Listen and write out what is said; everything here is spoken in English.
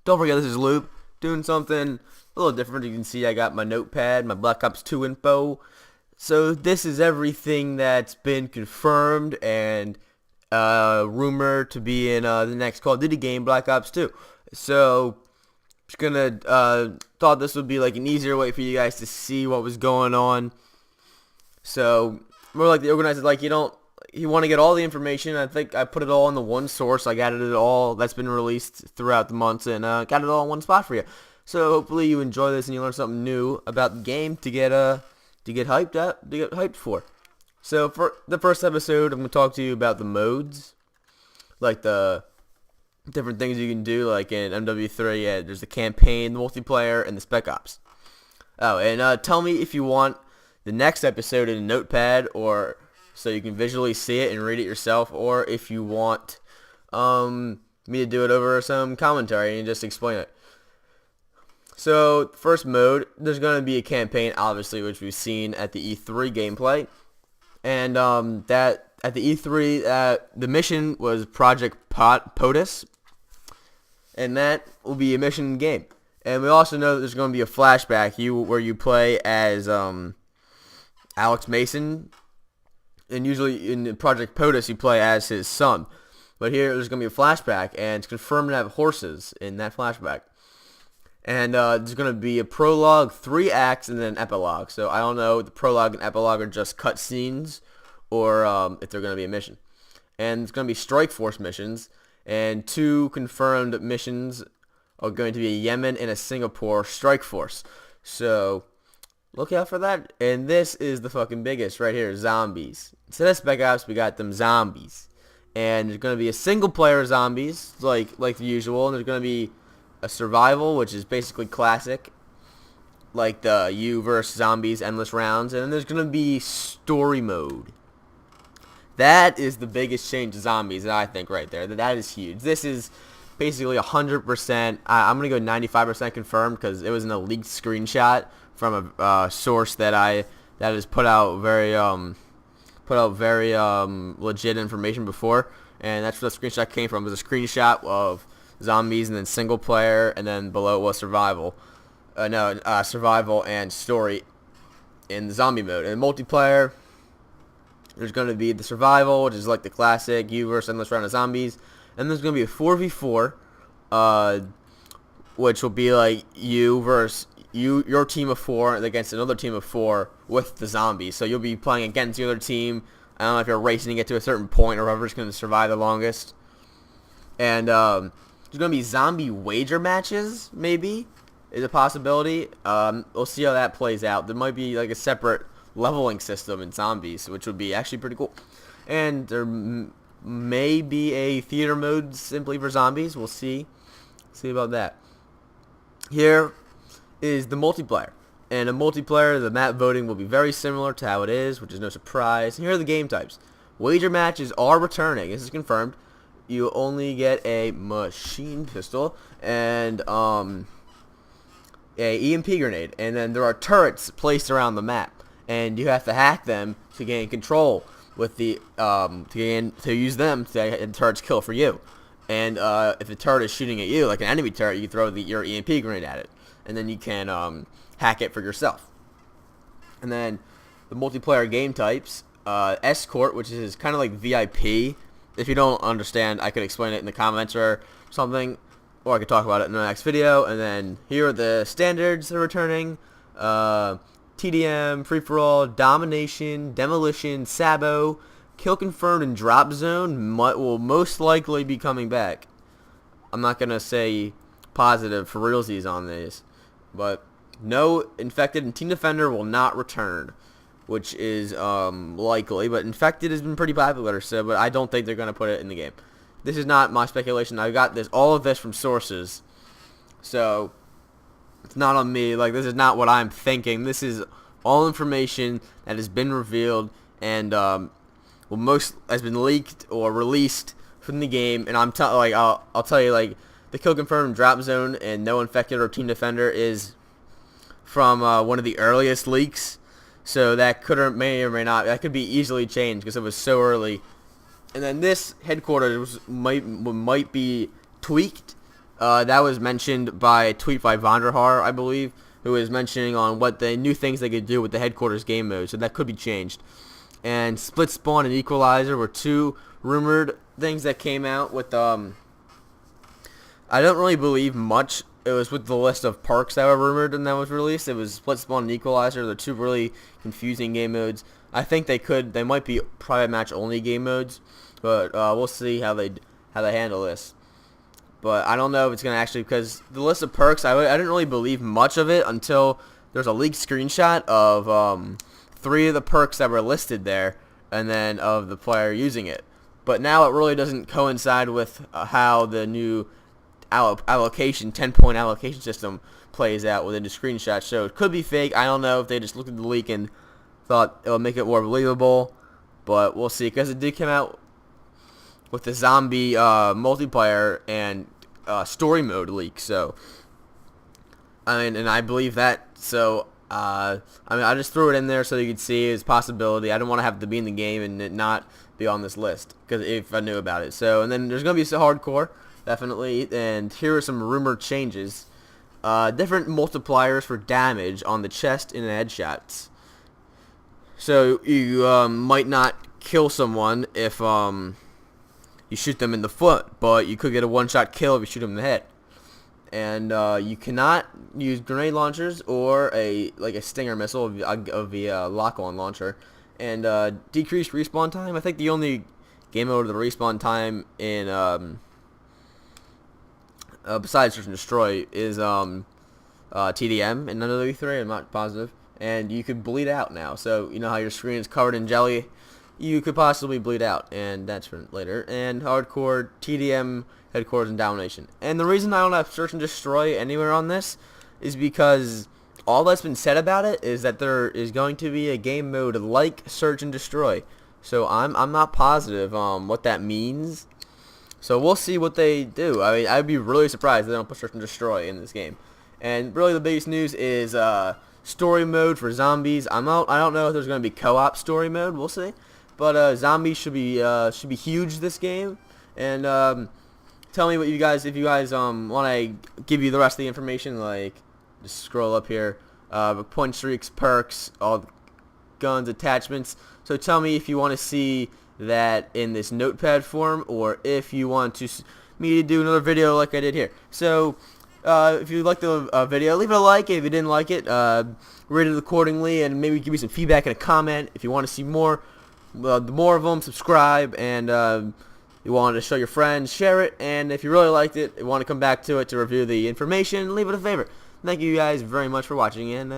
Don't forget, this is Loop doing something a little different. You can see I got my notepad, my Black Ops 2 info. So this is everything that's been confirmed and rumored to be in the next Call of Duty game, Black Ops 2. So just gonna thought this would be like an easier way for you guys to see what was going on. So more like the organizer, like you want to get all the information. I think I put it all in the one source. I got it all that's been released throughout the months and got it all in one spot for you. So hopefully you enjoy this and you learn something new about the game to get hyped for. So for the first episode, I'm gonna talk to you about the modes, like the different things you can do. Like in MW3, there's the campaign, the multiplayer, and the Spec Ops. Oh, and tell me if you want the next episode in a notepad, or so you can visually see it and read it yourself, or if you want me to do it over some commentary and just explain it. So first mode, there's going to be a campaign, obviously, which we've seen at the E3 gameplay, and that at the E3 the mission was Project POTUS, and that will be a mission game. And we also know that there's going to be a flashback where you play as Alex Mason, and usually in Project POTUS you play as his son. But here there's going to be a flashback, and it's confirmed to have horses in that flashback. And there's going to be a prologue, 3 acts, and then an epilogue. So I don't know if the prologue and epilogue are just cutscenes, or if they're going to be a mission. And it's going to be Strike Force missions, and 2 confirmed missions are going to be a Yemen and a Singapore Strike Force. So look out for that. And this is the fucking biggest right here, zombies. Instead of Spec Ops, we got them zombies. And there's going to be a single player zombies, like the usual. And there's going to be a survival, which is basically classic, like the you versus zombies endless rounds. And then there's going to be story mode. That is the biggest change to zombies, I think, right there. That is huge. This is basically 100%. I'm going to go 95% confirmed because it was in a leaked screenshot from a source that has put out very legit information before, and that's where the screenshot came from. It was a screenshot of zombies and then single player, and then below it was survival. Survival and story in the zombie mode. And multiplayer, there's going to be the survival, which is like the classic you versus endless round of zombies, and there's going to be a 4v4, which will be like you versus your team of 4 against another team of 4 with the zombies. So you'll be playing against the other team. I don't know if you're racing to get to a certain point or whoever's going to survive the longest. And there's going to be zombie wager matches, maybe, is a possibility. We'll see how that plays out. There might be like a separate leveling system in zombies, which would be actually pretty cool. And there may be a theater mode simply for zombies. We'll see. See about that. Here is the multiplayer. And in multiplayer, the map voting will be very similar to how it is, which is no surprise. And here are the game types. Wager matches are returning. This is confirmed. You only get a machine pistol and a EMP grenade. And then there are turrets placed around the map, and you have to hack them to gain control with the to use them to get the turrets kill for you. And if the turret is shooting at you, like an enemy turret, you throw your EMP grenade at it, and then you can hack it for yourself. And then the multiplayer game types, escort, which is kind of like VIP. If you don't understand, I could explain it in the comments or something, or I could talk about it in the next video. And then here are the standards that are returning: TDM, free-for-all, domination, demolition, sabo, kill confirmed, and drop zone will most likely be coming back. I'm not gonna say positive for realsies on this, but no infected and team defender will not return, which is likely. But infected has been pretty popular, so but I don't think they're gonna put it in the game. This is not my speculation. I got all of this from sources, so it's not on me. Like, this is not what I'm thinking. This is all information that has been revealed and has been leaked or released from the game. And I'll tell you, like, the kill confirmed drop zone and no infected or team defender is from one of the earliest leaks, so that may or may not, that could be easily changed because it was so early. And then this headquarters might be tweaked That was mentioned by a tweet by Vonderhaar, I believe, who was mentioning on what the new things they could do with the headquarters game mode, so that could be changed. And split spawn and equalizer were two rumored things that came out with. I don't really believe much. It was with the list of perks that were rumored and that was released. It was split spawn and equalizer. They're two really confusing game modes. I think they might be private match only game modes, but we'll see how they handle this. But I don't know if it's going to actually, because the list of perks, I didn't really believe much of it until there's a leaked screenshot of 3 of the perks that were listed there, and then of the player using it. But now it really doesn't coincide with how the new allocation, 10-point allocation system plays out within the screenshot. So it could be fake. I don't know if they just looked at the leak and thought it would make it more believable. But we'll see, because it did come out with the zombie multiplayer and story mode leak. So and I believe that. So I just threw it in there so you could see it's a possibility. I don't want to have to be in the game and it not be on this list, because if I knew about it. So, and then there's gonna be some hardcore, definitely. And here are some rumored changes. Different multipliers for damage on the chest and headshots. So you might not kill someone if you shoot them in the foot, but you could get a one-shot kill if you shoot them in the head. And you cannot use grenade launchers or a stinger missile of the lock-on launcher. And decreased respawn time. I think the only game mode of the respawn time in besides search and destroy is TDM in none of the 3. I'm not positive. And you could bleed out now. So you know how your screen is covered in jelly, you could possibly bleed out, and that's for later. And hardcore, TDM, headquarters, and domination. And the reason I don't have search and destroy anywhere on this is because all that's been said about it is that there is going to be a game mode like search and destroy. So I'm not positive what that means. So we'll see what they do. I mean, I'd be really surprised if they don't put search and destroy in this game. And really, the biggest news is story mode for zombies. I don't know if there's going to be co-op story mode. We'll see. But zombies should be huge this game. And tell me what you guys, if you guys want to give you the rest of the information, like just scroll up here, point streaks, perks, all guns, attachments. So tell me if you want to see that in this notepad form, or if you want me to do another video like I did here. So if you liked the video, leave it a like. If you didn't like it, rate it accordingly, and maybe give me some feedback in a comment. If you want to see more, the more of them, subscribe, and you want to show your friends, share it. And if you really liked it, you want to come back to it to review the information, leave it a favorite. Thank you guys very much for watching, and